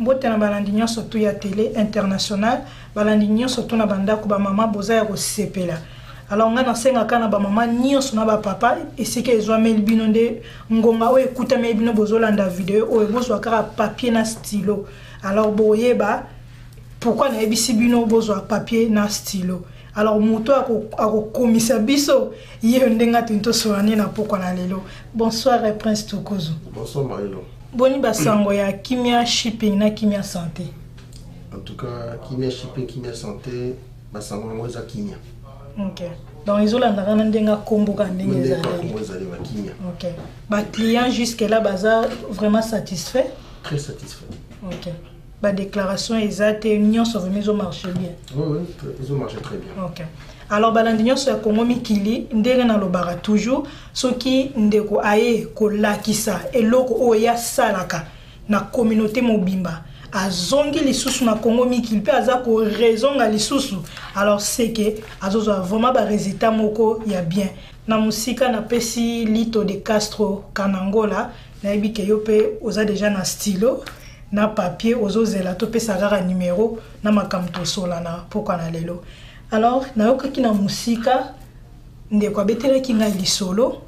mbote na balandi nyonso tu ya télé international balandi nyonso tu na bandako ba mama boza ya kosepela. Alors on a nasenga kana ba mama nyonso na ba papa esika ezwa mel bino nde ngonga o ekuta mel bino bozolanda vidéo o ebozwa kaka papier na stylo. Alors boyeba pourquoi na ebisi bino bozwa papier na stylo. Alors moto ako komisa biso ye ndenga tinto soane na poko na lelo. Bonsoir Prince Tokozo. Bonsoir Marilo. Boni basango ya Kimia Shipping na Kimia Santé. En tout cas, Kimia Shipping, Kimia Santé, basango ngo za Kimia. OK. Donc ils ont la ndenga kombo ka ndenge za Kimia. OK. Ba client jusque là baza vraiment satisfait? Très satisfait. OK. La déclaration exacte et l'union sur ils ont marché bien. Oui, ils ont marché très bien. OK. Alors l'union sur Congo Mikili, ndenge na lobara toujours ce qui ndeko aye ko lakisa eloko oya salaka na communauté mobimba. Azongi lisusu na Congo Mikili pe aza ko raison nga lisusu. Alors c'est que azozo vraiment ba résultat moko ya bien. Na musika na pesi Lito de Castro Kanangola na ebike yo pe oza déjà na stylo. Na papier ozozela to pesa kaka numéro na makamto solana pourquoi na lelo. Alors na yoka kina musika ndeko abetela kinga lisolo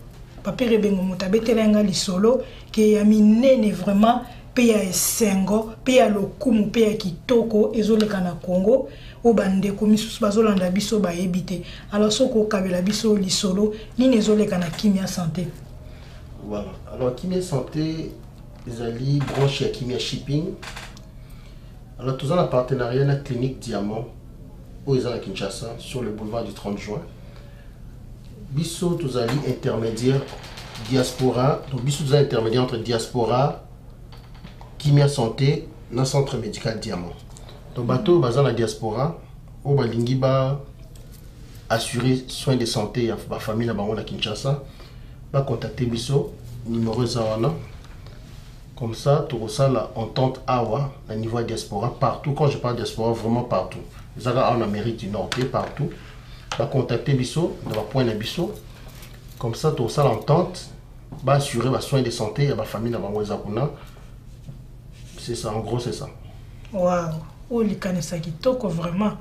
papier rebengo muta betela nga lisolo ke ya minene vraiment pe ya esengo pe ya lokumu pe ya kitoko ezoleka na Congo o bandeko misusu bazolanda biso ba ebite. Alors soko kabela biso lisolo nini ezoleka na Kimia Santé. Voilà. Alors Kimia Santé les alliés branchés à Kimia Shipping. Alors, tous en un partenariat avec la clinique Diamant, où ils sont à Kinshasa, sur le boulevard du 30 juin. Bissot, tous alliés intermédiaires diaspora. Donc, Bissot, tous intermédiaires entre diaspora, Kimia Santé, dans le centre médical Diamant. Donc, bateau, basé la diaspora, où Balingi va assurer soins de santé à la famille à Kinshasa. Va contacter Bissot, numéro 01. Comme ça, tout ça, la entente AWA, à niveau diaspora, partout. Quand je parle diaspora, vraiment partout. Vous avez en Amérique du Nord, partout. Va contacter Bissot, on va pointer Bissot. Comme ça, tout ça, l'entente va assurer les soins de santé à la famille. C'est ça, en gros, c'est ça. Waouh! Oh, les canesaki, toko vraiment.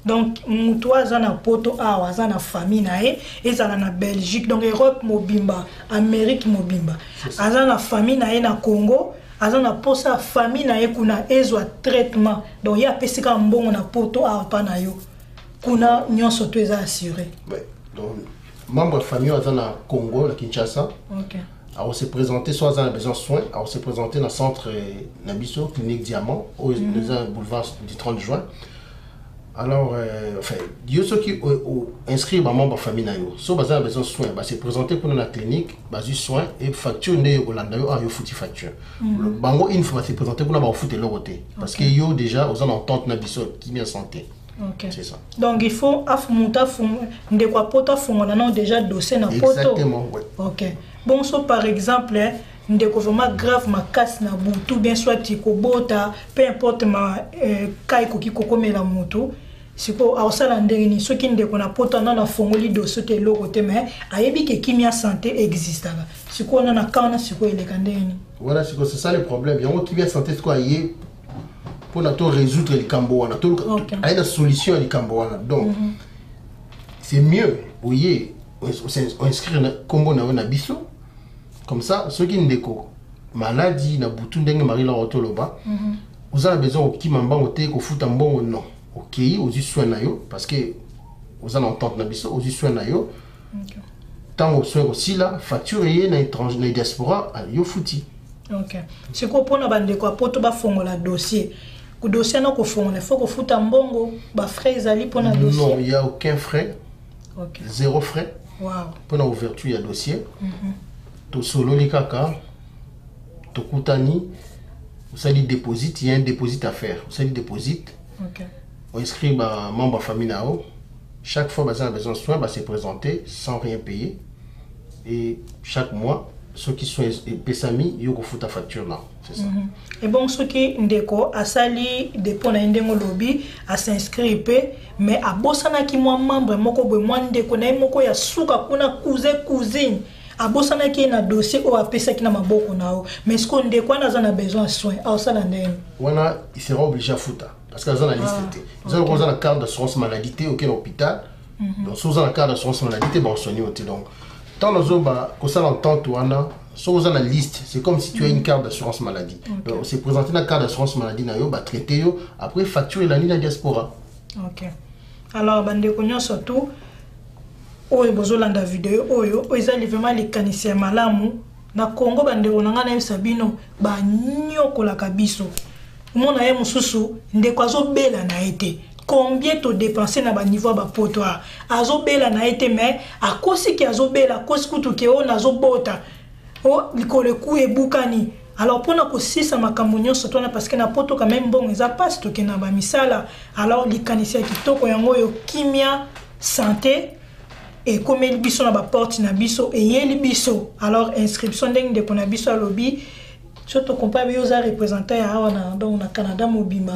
Donc, toi, zana poto awa, zana famille nae, et zana na Belgique, donc Europe mobimba, Amérique mobimba. Azana famille nae na Congo, azana posa famille nae kuna ezwa traitement. Donc, ya pesika mbongo na poto awa pa na yo. Kuna nyonso to eza assuré. Ouais. Donc, membre de famille azana Congo, la Kinshasa. OK. Alors, on s'est présenté, soit on a besoin de soins, alors on s'est présenté dans le centre Nabiso, clinique Diamant, au boulevard du 30 juin. Alors, enfin, il y a ceux qui inscrivent à membre de la famille. Si vous avez besoin de soins, c'est présenté pour la clinique, basé soins et facture, il y a une facture. Une fois, c'est présenté pour la foutre l'euro. Parce qu'il y a déjà, aux ententes qui bien santé. Okay. C'est ça. Donc, il faut déjà dossier na poto. Exactement, oui. OK. Bon, so par exemple, ndeko vraiment grave ma casse na butu bien soit tikobota peu importe ma kai koki kokomela moto siko awsala ndeni soki ndeko na poto na fongoli dossier te loko te mais ayebi ke Kimia Santé existe là siko na kana siko eleka ndeni. Voilà, c'est ça le problème. Il y a Kimia Santé quoi yé pour na to résoudre les cambo na to a une solution les cambo donc c'est mieux oui on inscrit combo na biso. Comme ça, ceux qui ont maladie, na butu ndenge marila otoloba, vous avez besoin de kimamba ote ko futa mbongo non. OK, aux soins na yo parce que vous en entente na biso, aux soins na yo. Tant aux soins aussi là, facture na étranger na diaspora, yo futi. OK. C'est quoi pour na bande ko poto ba fongola dossier. Ku dossier na ko fongola, faut ko futa mbongo, ba frais ezali pour na dossier. Non, il y a aucun frais. OK. Zéro frais. Wow. Pour la ouverture il y a dossier. To solo li kaka to kutani vous allez déposit, il y a un déposit à faire vous allez déposit. OK. On inscrit ma membre famille nao chaque fois vous avez besoin de soins va se présenter sans rien payer et chaque mois ceux qui sont pesami yo ko futa facture là c'est ça. Et bon ceux qui ndeko asali dépôt na ndengo lobby a s'inscrire mais a bosana ki moi membre moko boy moi ndeko na moko ya suka kuna cousine abosanaki na dossier o apesaki na maboko nao mais ce qu'on ndeko wana aza na besoin de soins aosala ndenge wana il sera obligé à foutre parce que aza na liste te ils ont la carte d'assurance maladie auquel l'hôpital donc sous la carte d'assurance maladie bon soigné donc tant nos ba ko ça entente wana sur la liste c'est comme si tu as une carte d'assurance maladie donc c'est présenter la carte d'assurance maladie na yo ba traiter yo après facturer la ligne diaspora. OK alors bandeko nyonso surtout oyo bozolanda video oyo ezali vraiment likanisi malamu na Congo bandeko nanga na Sabino ba nyokolaka biso mona ye mususu ndeko azobela na été combien to dépenser na ba niveau ba potoir azobela na été mais akosi ki azobela kosi kutu ke on azobota o likole ku ebukani alors pona ko sisa makambo nyonso tona parce que na poto quand même bon eza passe to ke na ba misala alors likanisi ya kitoko yango yo kimia santé et comme il biso na ba porte na biso et yeli biso alors inscription ndenge de kona biso lobby surtout comparé aux représentants ya wana donc na Canada mobimba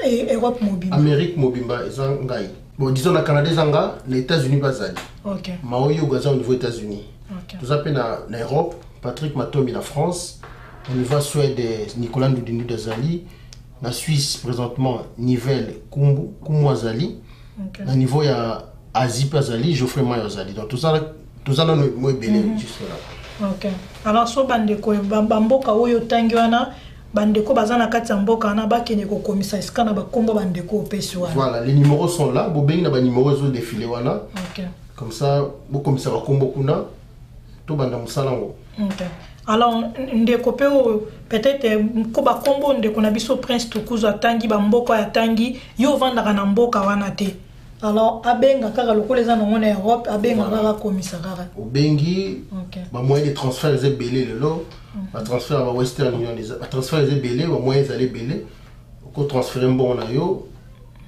et Europe mobimba Amérique mobimba ezangai bon disons na Canada ezanga les États-Unis bazali OK maoyo gaza au niveau États-Unis OK nous appelle na Europe Patrick Matomi la France au niveau Suède Nicolas Ndoudini d'Azali na Suisse présentement Nivelle Kumbu Azali na niveau ya Asie Azali Geoffrey Mayo Azali donc tout ça dans le mot belé juste là. OK alors so bandeko bamboka oyo tangi wana bandeko bazana kati mboka na bakene ko komisa iskana bakombo bandeko opesi wana voilà les numéros sont là bobengi na ba numéros zo défilé wana OK comme ça bo komisa bakombo kuna to banda musalango. OK alors ndeko pe peut-être ko bakombo ndeko na biso Prince Tukuzu atangi bamboka ya tangi yo vandaka na mboka wana te alors abenga kaka lokola eza na Europe abenga kaka komisa kaka obengi ba moyen de transfert les belé lelo ba transfert à Western Union les ba transfert les belé ba moyen les belé ko transférer bon na yo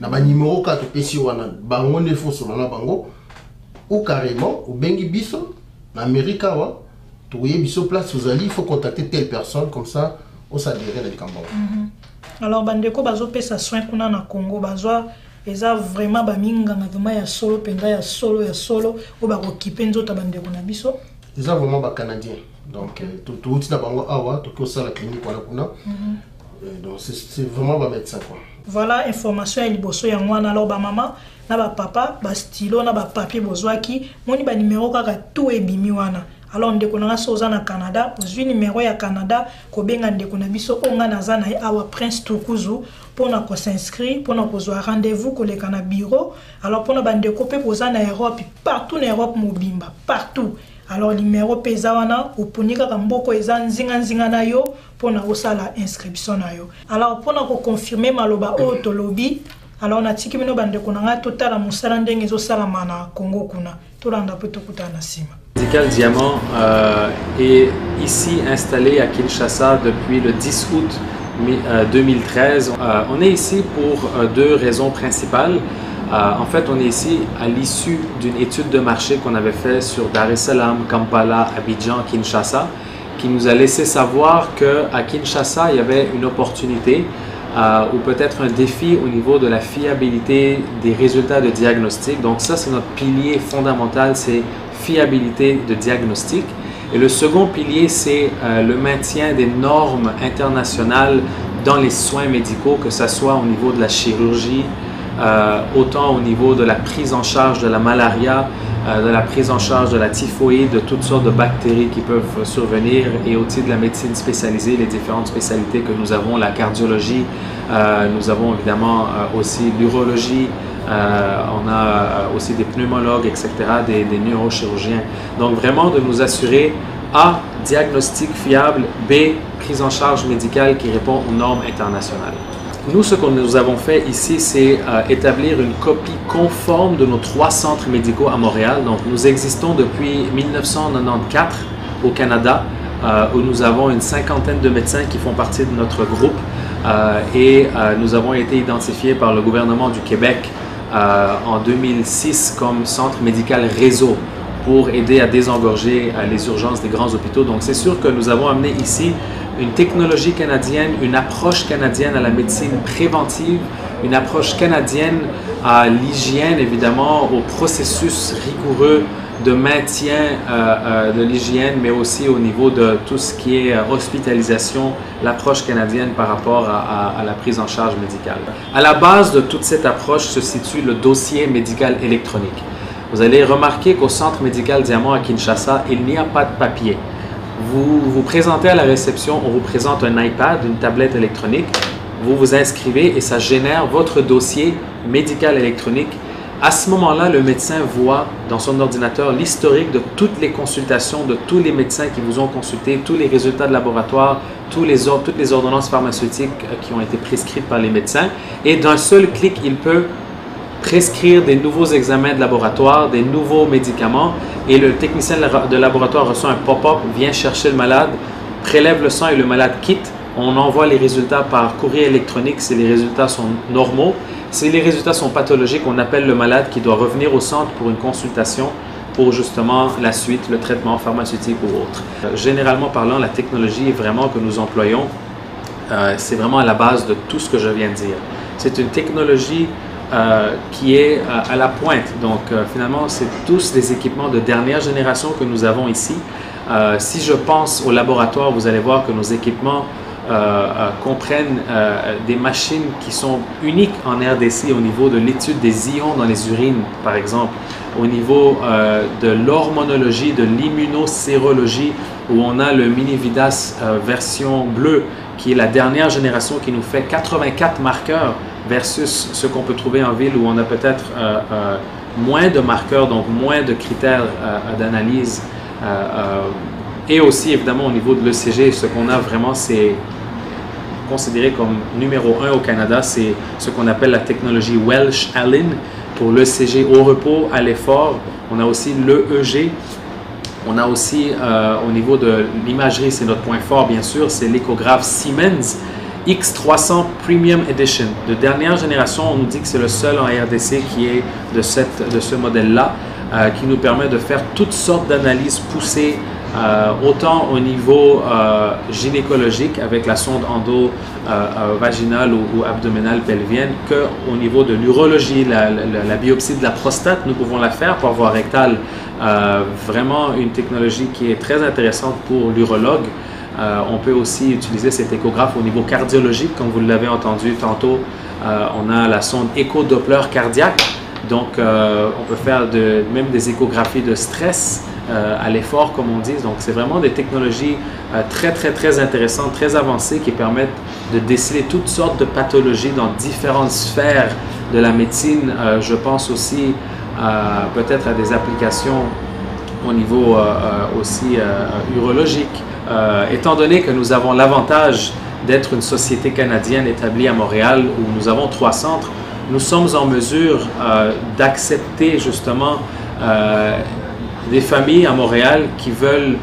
na ba numéro 4 pesi wana bango ne faut sur na bango ou carrément obengi biso na Amérique wa to yé biso place vous allez il faut contacter telle personne comme ça on s'adhérer na Kambon. Alors bandeko bazo pesa soin kuna na Congo bazwa eza vraiment ba minganga vraiment ya solo penga ya solo o ba okipe nzota bandeko na biso eza vraiment ba canadien donc tout na bango awa to ko sala clinique wana kuna donc c'est vraiment ba médecin quoi. Voilà information ya liboso ya ngwana alors ba maman na ba papa ba stylo na ba papier bozwaki moni ba numéro kaka tout ebimi wana alors ndeko na soza na Canada ozwi numéro ya Canada ko benga ndeko na biso onga na za na awa Prince Tukuzu pona ko s'inscrire pona ko zwa rendez-vous ko leka na bureau alors pona bandeko pe poza na Europe partout na Europe mobimba partout alors numéro peza wana oponika ka mboko eza nzinga na yo pona osala inscription na yo alors pona ko confirmer maloba o to lobby alors na tiki mino bandeko na nga totala musala ndenge zo sala mana Congo kuna to landa pe to kutana sima. Médical Diamant est ici installé à Kinshasa depuis le 10 août 2013. On est ici pour deux raisons principales. En fait, on est ici à l'issue d'une étude de marché qu'on avait fait sur Dar es Salaam, Kampala, Abidjan, Kinshasa, qui nous a laissé savoir qu'à Kinshasa, il y avait une opportunité ou peut-être un défi au niveau de la fiabilité des résultats de diagnostic. Donc ça, c'est notre pilier fondamental, c'est fiabilité de diagnostic. Et le second pilier, c'est le maintien des normes internationales dans les soins médicaux, que ce soit au niveau de la chirurgie, autant au niveau de la prise en charge de la malaria, de la prise en charge de la typhoïde, de toutes sortes de bactéries qui peuvent survenir, et aussi de la médecine spécialisée, les différentes spécialités que nous avons, la cardiologie, nous avons évidemment aussi l'urologie, on a aussi des pneumologues, etc., des neurochirurgiens. Donc vraiment de nous assurer A, diagnostic fiable, B, prise en charge médicale qui répond aux normes internationales. Nous, ce que nous avons fait ici, c'est établir une copie conforme de nos 3 centres médicaux à Montréal. Donc nous existons depuis 1994 au Canada, où nous avons une 50aine de médecins qui font partie de notre groupe, et nous avons été identifiés par le gouvernement du Québec en 2006 comme centre médical réseau pour aider à désengorger les urgences des grands hôpitaux. Donc c'est sûr que nous avons amené ici une technologie canadienne, une approche canadienne à la médecine préventive, une approche canadienne à l'hygiène, évidemment, au processus rigoureux de maintien de l'hygiène, mais aussi au niveau de tout ce qui est hospitalisation, l'approche canadienne par rapport à la prise en charge médicale. À la base de toute cette approche se situe le dossier médical électronique. Vous allez remarquer qu'au Centre médical Diamant à Kinshasa, il n'y a pas de papier. Vous vous présentez à la réception, on vous présente un iPad, une tablette électronique, vous vous inscrivez et ça génère votre dossier médical électronique. À ce moment-là, le médecin voit dans son ordinateur l'historique de toutes les consultations, de tous les médecins qui vous ont consulté, tous les résultats de laboratoire, toutes les ordonnances pharmaceutiques qui ont été prescrites par les médecins. Et d'un seul clic, il peut prescrire des nouveaux examens de laboratoire, des nouveaux médicaments. Et le technicien de laboratoire reçoit un pop-up, vient chercher le malade, prélève le sang et le malade quitte. On envoie les résultats par courrier électronique si les résultats sont normaux. Si les résultats sont pathologiques, on appelle le malade qui doit revenir au centre pour une consultation pour justement la suite, le traitement pharmaceutique ou autre. Généralement parlant, la technologie vraiment que nous employons, c'est vraiment à la base de tout ce que je viens de dire. C'est une technologie qui est à la pointe. Donc finalement, c'est tous des équipements de dernière génération que nous avons ici. Si je pense au laboratoire, vous allez voir que nos équipements comprennent des machines qui sont uniques en RDC au niveau de l'étude des ions dans les urines, par exemple, au niveau de l'hormonologie, de l'immunosérologie, où on a le Minividas version bleue, qui est la dernière génération qui nous fait 84 marqueurs versus ce qu'on peut trouver en ville où on a peut-être moins de marqueurs, donc moins de critères d'analyse. Et aussi, évidemment, au niveau de l'ECG, ce qu'on a vraiment, c'est considéré comme numéro 1 au Canada, c'est ce qu'on appelle la technologie Welch-Allyn pour l'ECG au repos, à l'effort. On a aussi l'EEG. On a aussi, au niveau de l'imagerie, c'est notre point fort, bien sûr, c'est l'échographe Siemens X300 Premium Edition. De dernière génération, on nous dit que c'est le seul en RDC qui est de ce modèle-là, qui nous permet de faire toutes sortes d'analyses poussées, autant au niveau gynécologique avec la sonde endo-vaginale ou abdominale pelvienne qu'au niveau de l'urologie, la biopsie de la prostate, nous pouvons la faire par voie rectale. Vraiment une technologie qui est très intéressante pour l'urologue. On peut aussi utiliser cet échographe au niveau cardiologique, comme vous l'avez entendu tantôt. On a la sonde écho-doppler cardiaque. Donc, on peut faire même des échographies de stress à l'effort, comme on dit. Donc, c'est vraiment des technologies très intéressantes, très avancées qui permettent de déceler toutes sortes de pathologies dans différentes sphères de la médecine. Je pense aussi peut-être à des applications au niveau aussi urologique. Étant donné que nous avons l'avantage d'être une société canadienne établie à Montréal où nous avons 3 centres, nous sommes en mesure d'accepter justement des familles à Montréal qui veulent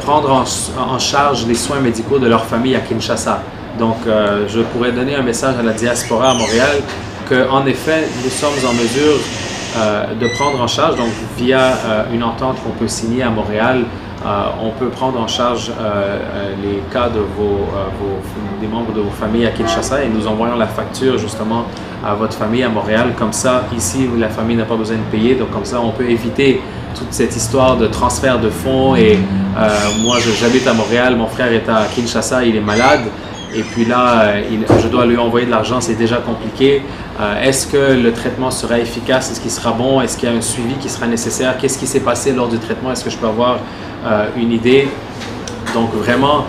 prendre en charge les soins médicaux de leur famille à Kinshasa. Donc, je pourrais donner un message à la diaspora à Montréal qu'en effet, nous sommes en mesure de prendre en charge, donc via une entente qu'on peut signer à Montréal, on peut prendre en charge les cas de des membres de vos familles à Kinshasa et nous envoyons la facture justement à votre famille à Montréal. Comme ça, ici, la famille n'a pas besoin de payer. Donc comme ça, on peut éviter toute cette histoire de transfert de fonds. Et moi, j'habite à Montréal, mon frère est à Kinshasa, il est malade. Et puis là, je dois lui envoyer de l'argent, c'est déjà compliqué. Est-ce que le traitement sera efficace? Est-ce qu'il sera bon? Est-ce qu'il y a un suivi qui sera nécessaire? Qu'est-ce qui s'est passé lors du traitement? Est-ce que je peux avoir une idée? Donc vraiment,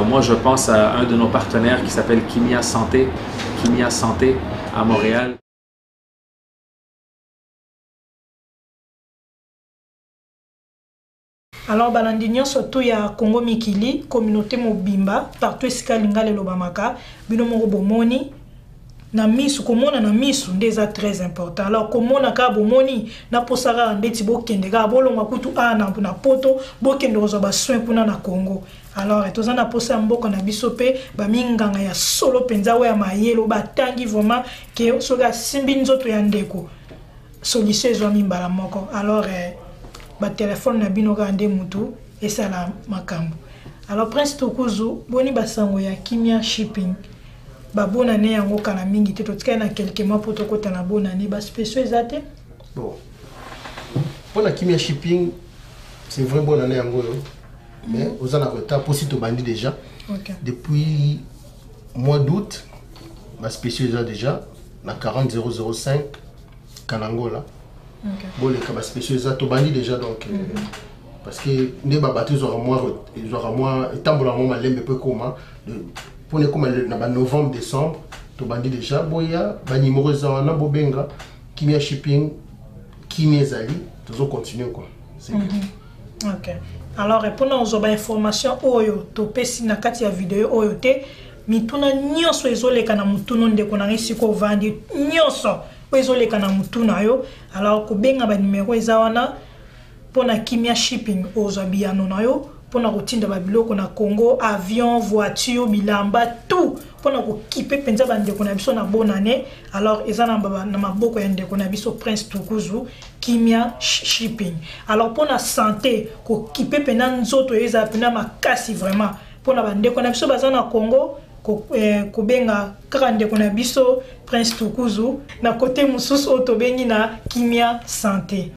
moi je pense à un de nos partenaires qui s'appelle Kimia Santé à Montréal. Alors balandi nyonso to ya Congo Mikili, communauté mobimba, partout esika lingale lobamaka, bino moko bomoni na misu komona na misu ndeza très important. Alors komona ka bomoni na posaka ndeti bokende ka bolonga kutu na poto bokende ozo ba soin kuna na Congo. Alors toza na posa mboko na biso pe ba minganga ya solo penza we ya mayelo batangi vraiment ke soka simbi nzoto ya ndeko. Solution ezo mimbala moko. Alors ba téléphone na bino ka nde mutu esala makambo. Alors Prince Tukuzu boni basango ya Kimia Shipping. Ba bonne année yango kana mingi te totika na quelques mois pour tokota na bonne année ba spéciaux ezate. Bon. Pour la Kimia Shipping, c'est une vraie bonne année en gros. Mais aux en retard, pour si tu bandis déjà. Depuis mois d'août, ma spécialisation déjà, na 40005 Kanangola. Bon, les cas spécialisation, tu bandis déjà donc. Parce que les bateaux ils auront moins, étant pour la moment, les peu comment, pour les comme novembre, décembre, tu bandis déjà. Bon, il y a un numéro de Bobenga, Kimia Shipping, Kimia Zali, tu vas continuer quoi. Ok. Alors, répondons aux informations, oyo, to pesi na kati ya vidéo oyo te, mituna nyonso ezoleka na mutuno ndeko na ngisiko vandi nyonso ezoleka na mutuna yo. Alors, kobenga ba numéro eza wana pona Kimia Shipping ozabiano na yo, pona kotinda ba biloko na Congo, avion, voiture, bilamba, tout. Pona ko kipe penza ba ndeko na biso na bonne année. Alors, eza na maboko ya ndeko na biso Prince Tukuzu, Kimia Shipping. Alors, pona santé, ko kipe pena nzoto eza pena makasi vraiment. Pona ba ndeko na biso baza na Congo, ko benga kaka ndeko na biso Prince Tukuzu, na côté mususu oto bengi na Kimia Santé.